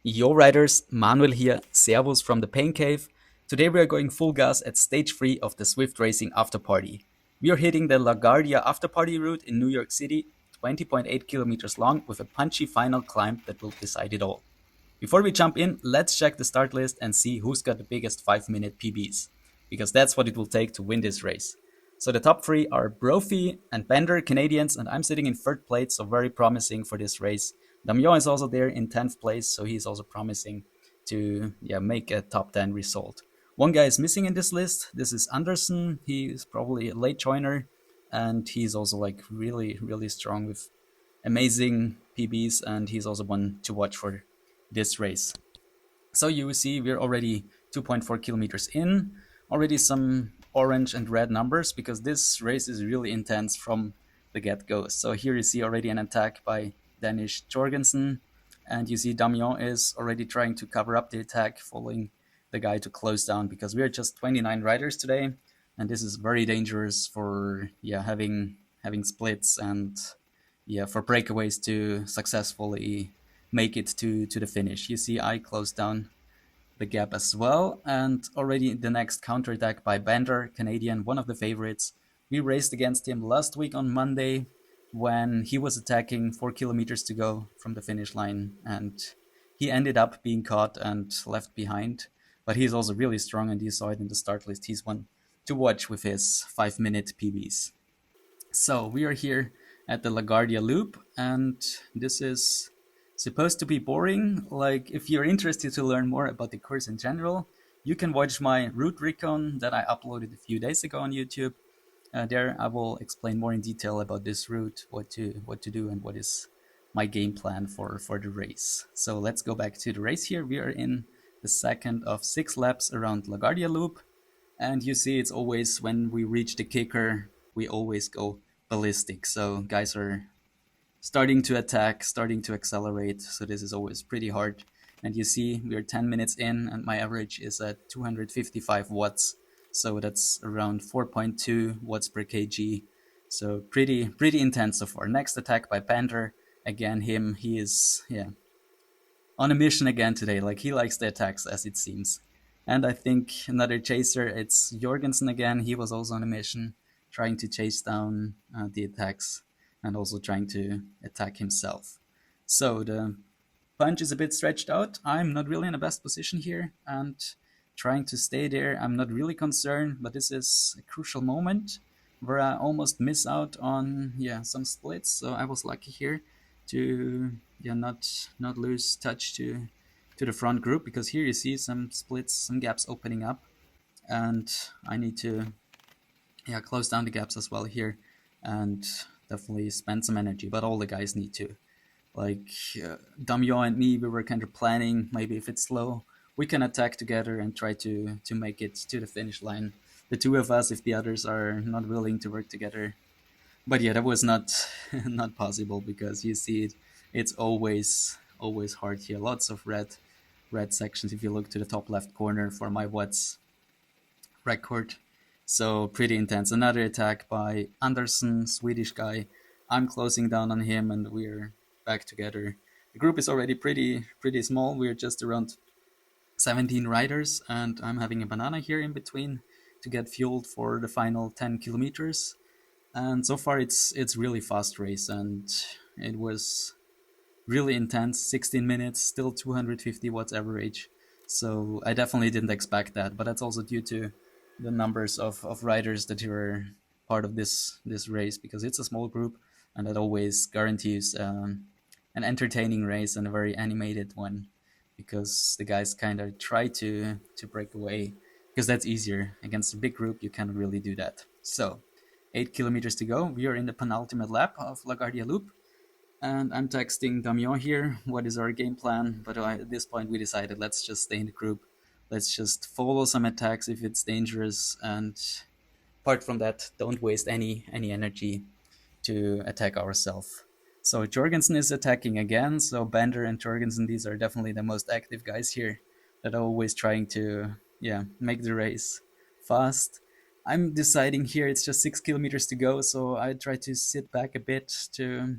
Yo riders, Manuel here, Servus from the Pain Cave. Today we are going full gas at stage 3 of the Zwift Racing After Party. We are hitting the LaGuardia After Party route in New York City, 20.8 kilometers long, with a punchy final climb that will decide it all. Before we jump in, let's check the start list and see who's got the biggest 5-minute PBs, because that's what it will take to win this race. So the top 3 are Brophy and Bender, Canadians, and I'm sitting in 3rd place, so very promising for this race. Damian is also there in 10th place, so he's also promising to make a top 10 result. One guy is missing in this list. This is Anderson. He is probably a late joiner, and he's also like really, really strong with amazing PBs, and he's also one to watch for this race. So you see we're already 2.4 kilometers in, already some orange and red numbers because this race is really intense from the get-go. So here you see already an attack by Danish Jorgensen, and you see Damian is already trying to cover up the attack, following the guy to close down because we are just 29 riders today, and this is very dangerous for having splits and for breakaways to successfully make it to the finish. You see I closed down the gap as well, and already the next counterattack by Bender, Canadian, one of the favorites. We raced against him last week on Monday when he was attacking 4 kilometers to go from the finish line, and he ended up being caught and left behind. But he's also really strong, and you saw it in the start list. He's one to watch with his 5-minute PBs. So we are here at the LaGuardia Loop, and this is supposed to be boring. Like, if you're interested to learn more about the course in general, you can watch my route recon that I uploaded a few days ago on YouTube. There I will explain more in detail about this route, what to do, and what is my game plan for the race. So let's go back to the race here. We are in the second of 6 laps around LaGuardia Loop, and you see it's always when we reach the kicker, we always go ballistic. So guys are starting to attack, starting to accelerate. So this is always pretty hard. And you see we are 10 minutes in, and my average is at 255 watts. So that's around 4.2 watts per kg. So pretty intense so far. Next attack by Panther. Again, he is on a mission again today. Like, he likes the attacks, as it seems. And I think another chaser, it's Jorgensen again. He was also on a mission, trying to chase down the attacks and also trying to attack himself. So the punch is a bit stretched out. I'm not really in the best position here and trying to stay there. I'm not really concerned, but this is a crucial moment where I almost miss out on some splits. So I was lucky here to not lose touch to the front group, because here you see some splits, some gaps opening up, and I need to close down the gaps as well here and definitely spend some energy. But all the guys need to. Like, Damian and me, we were kind of planning, maybe if it's slow, we can attack together and try to make it to the finish line. The two of us, if the others are not willing to work together. But yeah, that was not not possible, because you see it's always hard here. Lots of red sections if you look to the top left corner for my watts record. So pretty intense. Another attack by Anderson, Swedish guy. I'm closing down on him, and we're back together. The group is already pretty small. We're just around 17 riders, and I'm having a banana here in between to get fueled for the final 10 kilometers. And so far it's really fast race, and it was really intense. 16 minutes, still 250 watts average. So I definitely didn't expect that, but that's also due to the numbers of riders that were part of this race, because it's a small group, and that always guarantees an entertaining race and a very animated one, because the guys kind of try to break away, because that's easier. Against a big group, you can't really do that. So 8 kilometers to go. We are in the penultimate lap of LaGuardia Loop, and I'm texting Damian here, what is our game plan? But at this point we decided, let's just stay in the group. Let's just follow some attacks if it's dangerous, and apart from that, don't waste any energy to attack ourselves. So Jorgensen is attacking again. So Bender and Jorgensen, these are definitely the most active guys here, that are always trying to make the race fast. I'm deciding here it's just 6 kilometers to go, so I try to sit back a bit to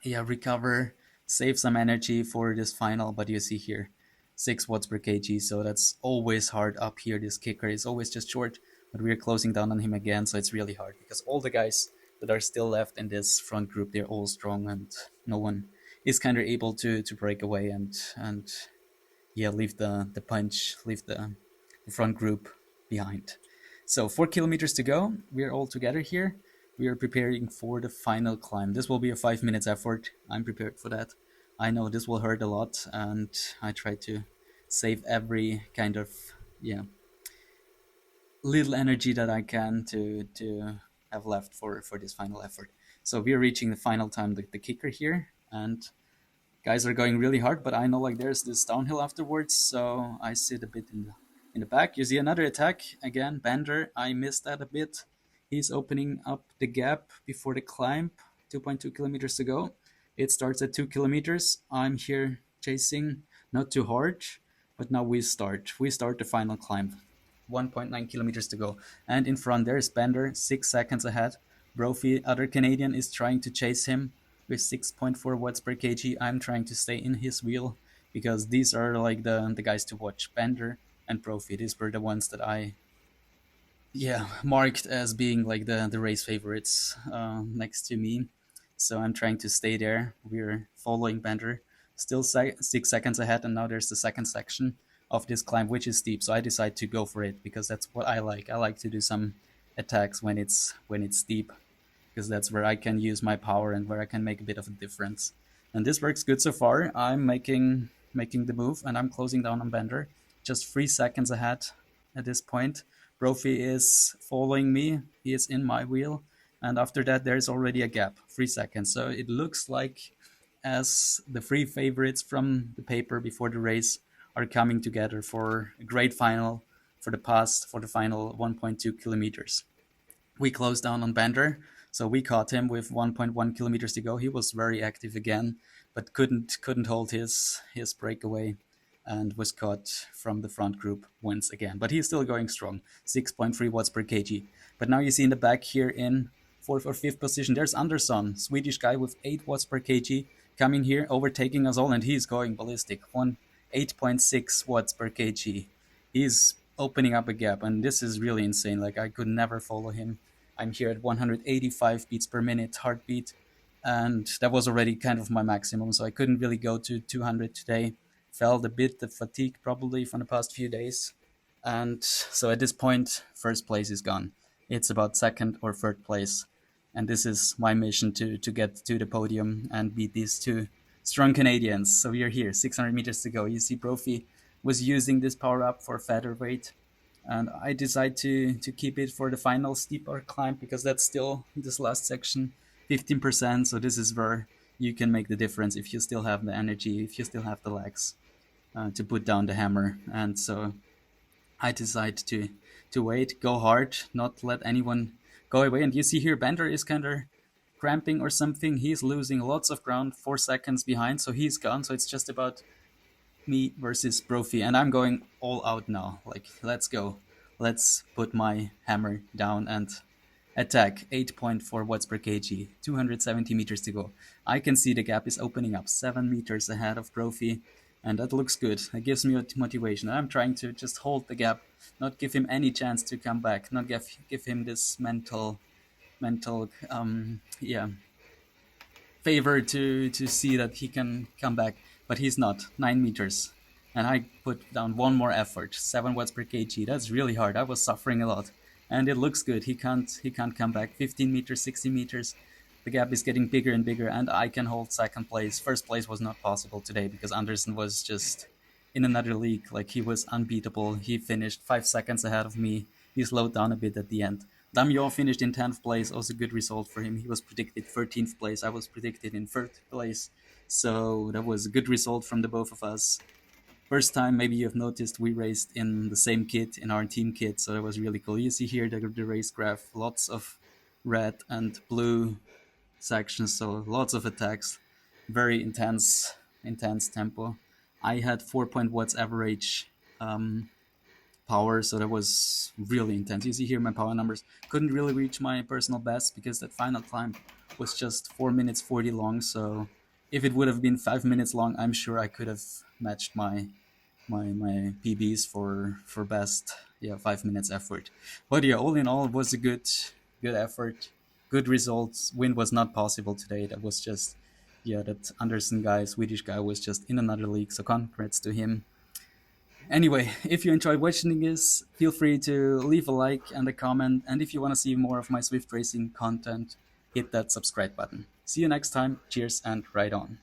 recover save some energy for this final. But you see here, 6 watts per kg, so that's always hard up here. This kicker is always just short, but we're closing down on him again, so it's really hard because all the guys that are still left in this front group, they're all strong, and no one is kind of able to break away and yeah, leave the punch, leave the front group behind. So 4 kilometers to go. We're all together here. We are preparing for the final climb. This will be a 5 minutes effort. I'm prepared for that. I know this will hurt a lot, and I try to save every kind of yeah little energy that I can to have left for this final effort. So we're reaching the final time, the kicker here, and guys are going really hard, but I know like there's this downhill afterwards, so I sit a bit in the back. You see another attack again, Bender. I missed that a bit. He's opening up the gap before the climb. 2.2 kilometers to go. It starts at 2 kilometers. I'm here chasing, not too hard, but now we start. We start the final climb. 1.9 kilometers to go, and in front there is Bender, 6 seconds ahead. Brophy, other Canadian, is trying to chase him with 6.4 watts per kg. I'm trying to stay in his wheel because these are like the guys to watch. Bender and Brophy, these were the ones that I marked as being like the race favorites next to me. So I'm trying to stay there. We're following Bender, still 6 seconds ahead, and now there's the second section of this climb, which is steep. So I decide to go for it because that's what I like. I like to do some attacks when it's steep, because that's where I can use my power and where I can make a bit of a difference. And this works good so far. I'm making the move, and I'm closing down on Bender, just 3 seconds ahead at this point. Brophy is following me. He is in my wheel, and after that there is already a gap, 3 seconds. So it looks like as the three favorites from the paper before the race are coming together for a great final for the final 1.2 kilometers. We closed down on Bender, so we caught him with 1.1 kilometers to go. He was very active again, but couldn't hold his breakaway, and was caught from the front group once again. But he's still going strong, 6.3 watts per kg. But now you see in the back here in fourth or fifth position, there's Andersson, Swedish guy with 8 watts per kg, coming here, overtaking us all, and he's going ballistic. 8.6 watts per kg. He's opening up a gap, and this is really insane. Like, I could never follow him. I'm here at 185 beats per minute heartbeat, and that was already kind of my maximum, so I couldn't really go to 200 today. Felt a bit the fatigue probably from the past few days, and so at this point, first place is gone. It's about second or third place, and this is my mission to get to the podium and beat these two strong Canadians. So we are here, 600 meters to go. You see Brophy was using this power up for featherweight, and I decide to keep it for the final steeper climb because that's still this last section, 15%. So this is where you can make the difference if you still have the energy, if you still have the legs to put down the hammer. And so I decide to wait, go hard, not let anyone go away. And you see here, Bender is kind of cramping or something. He's losing lots of ground, 4 seconds behind, so he's gone. So it's just about me versus Brophy, and I'm going all out now. Like, let's go. Let's put my hammer down and attack. 8.4 watts per kg, 270 meters to go. I can see the gap is opening up, 7 meters ahead of Brophy, and that looks good. That gives me motivation. I'm trying to just hold the gap, not give him any chance to come back, not give him this mental favor to see that he can come back, but he's not. 9 meters, and I put down one more effort, 7 watts per kg. That's really hard. I was suffering a lot, and it looks good. He can't come back. 15 meters, 60 meters. The gap is getting bigger and bigger, and I can hold second place. First place was not possible today because Andersson was just in another league. Like, he was unbeatable. He finished 5 seconds ahead of me. He slowed down a bit at the end. Damian finished in 10th place, also a good result for him. He was predicted 13th place. I was predicted in 3rd place. So that was a good result from the both of us. First time, maybe you've noticed, we raced in the same kit, in our team kit. So that was really cool. You see here the race graph, lots of red and blue sections. So lots of attacks, very intense tempo. I had 4 watts average power, so that was really intense. You see here my power numbers. Couldn't really reach my personal best because that final climb was just 4 minutes 40 long, so if it would have been 5 minutes long, I'm sure I could have matched my PBs for best 5 minutes effort. But yeah, all in all, it was a good effort, good results. Win was not possible today. That was just that Anderson guy, Swedish guy, was just in another league. So congrats to him. Anyway, if you enjoyed watching this, feel free to leave a like and a comment. And if you want to see more of my Zwift racing content, hit that subscribe button. See you next time. Cheers and ride on.